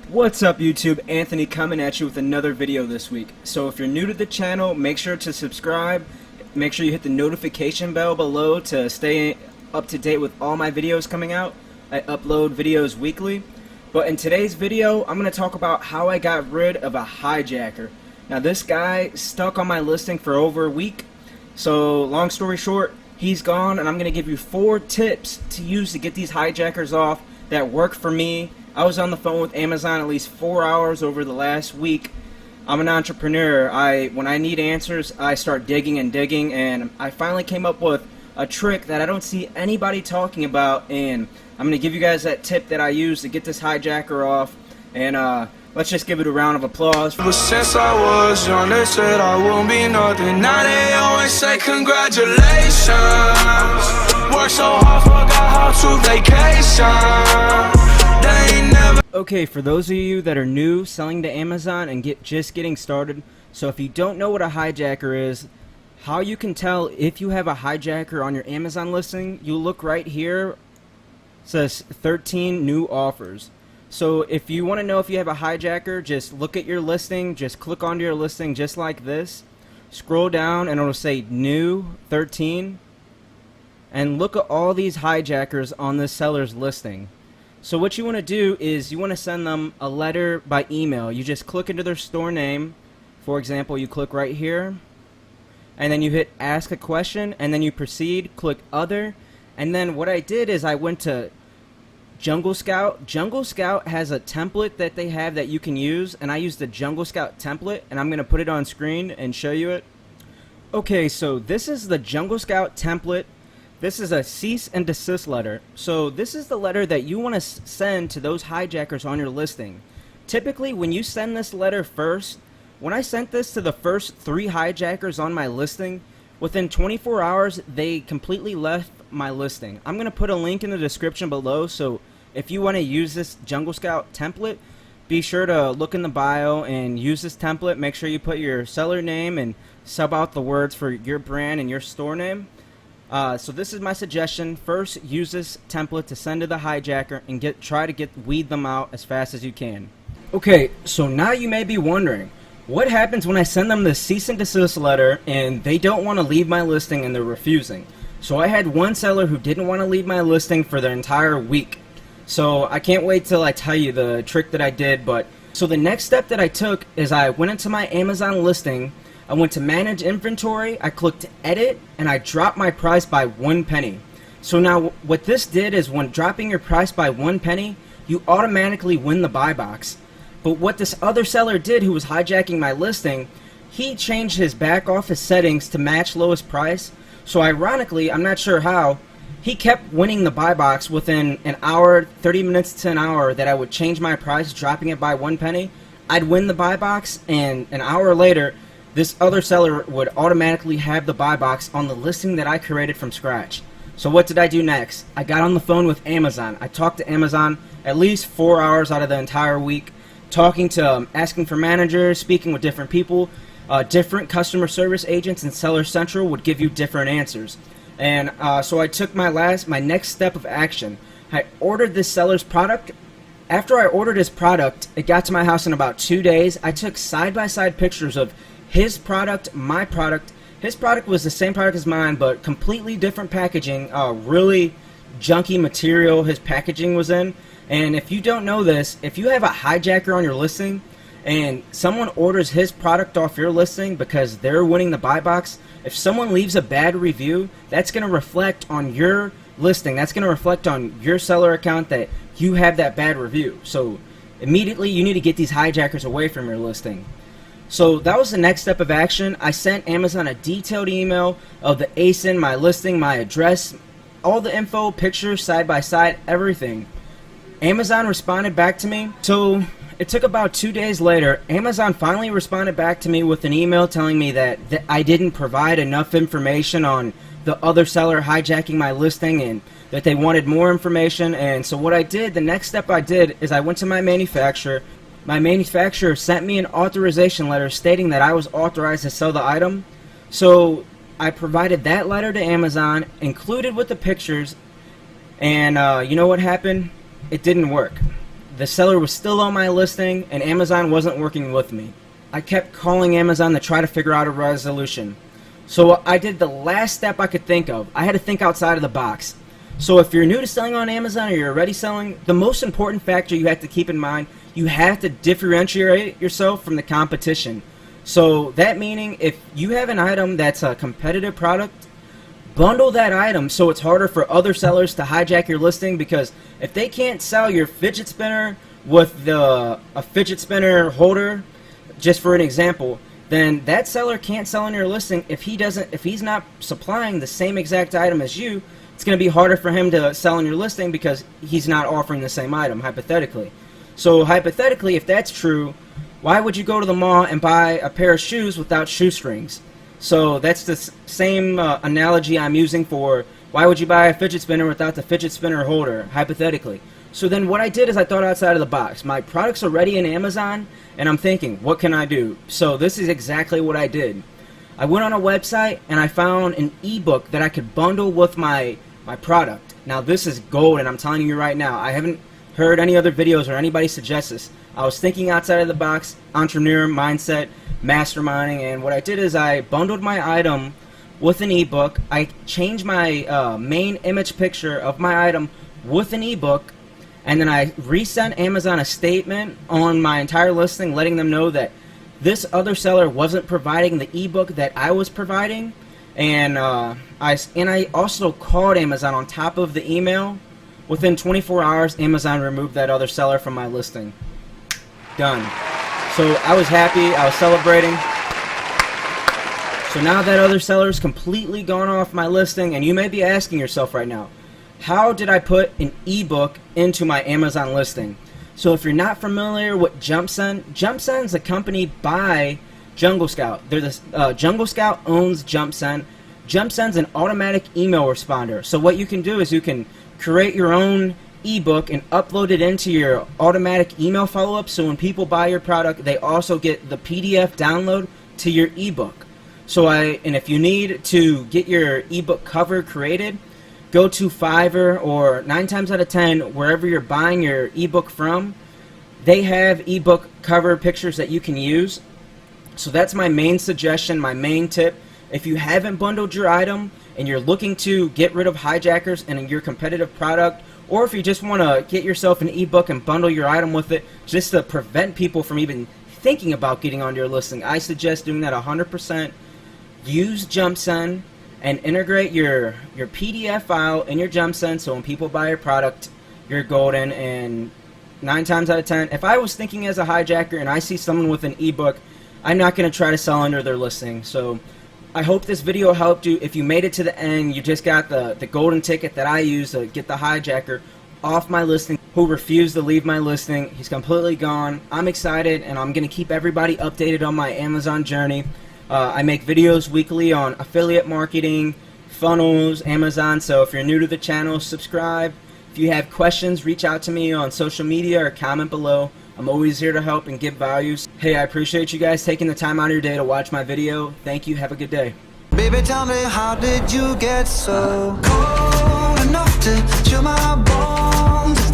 What's up YouTube? Anthony coming at you with another video this week. So if you're new to the channel, make sure to subscribe. Make sure you hit the notification bell below to stay up to date with all my videos coming out. I upload videos weekly. But in today's video, I'm going to talk about how I got rid of a hijacker. Now this guy stuck on my listing for over a week. So long story short, he's gone, and I'm going to give you 4 tips to use to get these hijackers off that work for me. I was on the phone with Amazon at least 4 hours over the last week. I'm an entrepreneur. When I need answers, I start digging and digging, and I finally came up with a trick that I don't see anybody talking about, and I'm going to give you guys that tip that I use to get this hijacker off. And let's just give it a round of applause. But since I was young, they said I won't be nothing. Now they always say congratulations. Worked so hard, forgot how to vacation. Okay, for those of you that are new selling to Amazon and just getting started, so if you don't know what a hijacker is, how you can tell if you have a hijacker on your Amazon listing, you look right here. It says 13 new offers. So if you want to know if you have a hijacker, just look at your listing, just click onto your listing just like this, scroll down and it'll say new 13, and look at all these hijackers on this seller's listing. So what you want to do is you want to send them a letter by email. You just click into their store name. For example, you click right here, and then you hit ask a question, and then you proceed, click other, and then what I did is I went to Jungle Scout. Jungle Scout has a template that they have that you can use, and I used the Jungle Scout template, and I'm going to put it on screen and show you it. Okay, so this is the Jungle Scout template. This is a cease and desist letter. So this is the letter that you want to send to those hijackers on your listing. Typically, when you send this letter first, when I sent this to the first 3 hijackers on my listing, within 24 hours, they completely left my listing. I'm going to put a link in the description below, so if you want to use this Jungle Scout template, be sure to look in the bio and use this template. Make sure you put your seller name and sub out the words for your brand and your store name. So this is my suggestion. First, use this template to send to the hijacker and try to weed them out as fast as you can. Okay, so now you may be wondering, what happens when I send them the cease and desist letter and they don't want to leave my listing and they're refusing? So I had one seller who didn't want to leave my listing for the entire week. So I can't wait till I tell you the trick that I did. So the next step that I took is I went into my Amazon listing. I went to manage inventory, I clicked edit, and I dropped my price by 1 penny. So now what this did is when dropping your price by 1 penny, you automatically win the buy box. But what this other seller did who was hijacking my listing, he changed his back office settings to match lowest price. So ironically, I'm not sure how, he kept winning the buy box within an hour, 30 minutes to an hour that I would change my price, dropping it by 1 penny. I'd win the buy box, and an hour later, this other seller would automatically have the buy box on the listing that I created from scratch. So what did I do next? I got on the phone with Amazon. I talked to Amazon at least 4 hours out of the entire week, talking to asking for managers, speaking with different people. Different customer service agents in Seller Central would give you different answers. And so I took my next step of action. I ordered this seller's product. After I ordered his product, it got to my house in about 2 days. I took side-by-side pictures of his product, my product. His product was the same product as mine, but completely different packaging, really junky material his packaging was in. And if you don't know this, if you have a hijacker on your listing and someone orders his product off your listing because they're winning the buy box, if someone leaves a bad review, that's going to reflect on your listing. That's going to reflect on your seller account that you have that bad review. So immediately you need to get these hijackers away from your listing. So that was the next step of action. I sent Amazon a detailed email of the ASIN, my listing, my address, all the info, pictures, side by side, everything. Amazon responded back to me. So it took about 2 days later. Amazon finally responded back to me with an email telling me that I didn't provide enough information on the other seller hijacking my listing and that they wanted more information. And so what I did, the next step I did is I went to my manufacturer. My manufacturer sent me an authorization letter stating that I was authorized to sell the item. So I provided that letter to Amazon, included with the pictures, and you know what happened? It didn't work. the seller was still on my listing and Amazon wasn't working with me. I kept calling Amazon to try to figure out a resolution. So I did the last step I could think of. I had to think outside of the box. So if you're new to selling on Amazon or you're already selling, the most important factor you have to keep in mind, you have to differentiate yourself from the competition. So that meaning if you have an item that's a competitive product, bundle that item so it's harder for other sellers to hijack your listing, because if they can't sell your fidget spinner with a fidget spinner holder, just for an example, then that seller can't sell on your listing if he's not supplying the same exact item as you. It's going to be harder for him to sell on your listing because he's not offering the same item, hypothetically. So hypothetically, if that's true, why would you go to the mall and buy a pair of shoes without shoestrings? So that's the same analogy I'm using for why would you buy a fidget spinner without the fidget spinner holder, hypothetically. So then what I did is I thought outside of the box. My product's already in Amazon, and I'm thinking, what can I do? So this is exactly what I did. I went on a website and I found an ebook that I could bundle with my product. Now this is gold, and I'm telling you right now, I haven't heard any other videos or anybody suggest this. I was thinking outside of the box, entrepreneur mindset, masterminding, and what I did is I bundled my item with an ebook. I changed my main image picture of my item with an ebook, and then I resent Amazon a statement on my entire listing letting them know that this other seller wasn't providing the ebook that I was providing, and I also called Amazon on top of the email. Within 24 hours, Amazon removed that other seller from my listing. Done. So I was happy, I was celebrating. So now that other seller is completely gone off my listing, and you may be asking yourself right now, how did I put an ebook into my Amazon listing? So if you're not familiar with JumpSend is a company by Jungle Scout. They're the Jungle Scout owns JumpSend. JumpSend's an automatic email responder. So what you can do is you can create your own ebook and upload it into your automatic email follow-up, so when people buy your product they also get the PDF download to your ebook. And if you need to get your ebook cover created, go to Fiverr, or 9 times out of 10 wherever you're buying your ebook from, they have ebook cover pictures that you can use. So that's my main suggestion, my main tip. If you haven't bundled your item and you're looking to get rid of hijackers and your competitive product, or if you just want to get yourself an ebook and bundle your item with it just to prevent people from even thinking about getting on your listing, I suggest doing that 100%. Use JumpSend and integrate your PDF file in your JumpSend, so when people buy your product, you're golden. And 9 times out of 10, if I was thinking as a hijacker and I see someone with an ebook, I'm not going to try to sell under their listing. So I hope this video helped you. If you made it to the end, you just got the golden ticket that I use to get the hijacker off my listing who refused to leave my listing. He's completely gone. I'm excited, and I'm going to keep everybody updated on my Amazon journey. I make videos weekly on affiliate marketing, funnels, Amazon, so if you're new to the channel, subscribe. If you have questions, reach out to me on social media or comment below. I'm always here to help and give values. Hey, I appreciate you guys taking the time out of your day to watch my video. Thank you. Have a good day. Baby, tell me, how did you get so cold enough to chill my bones?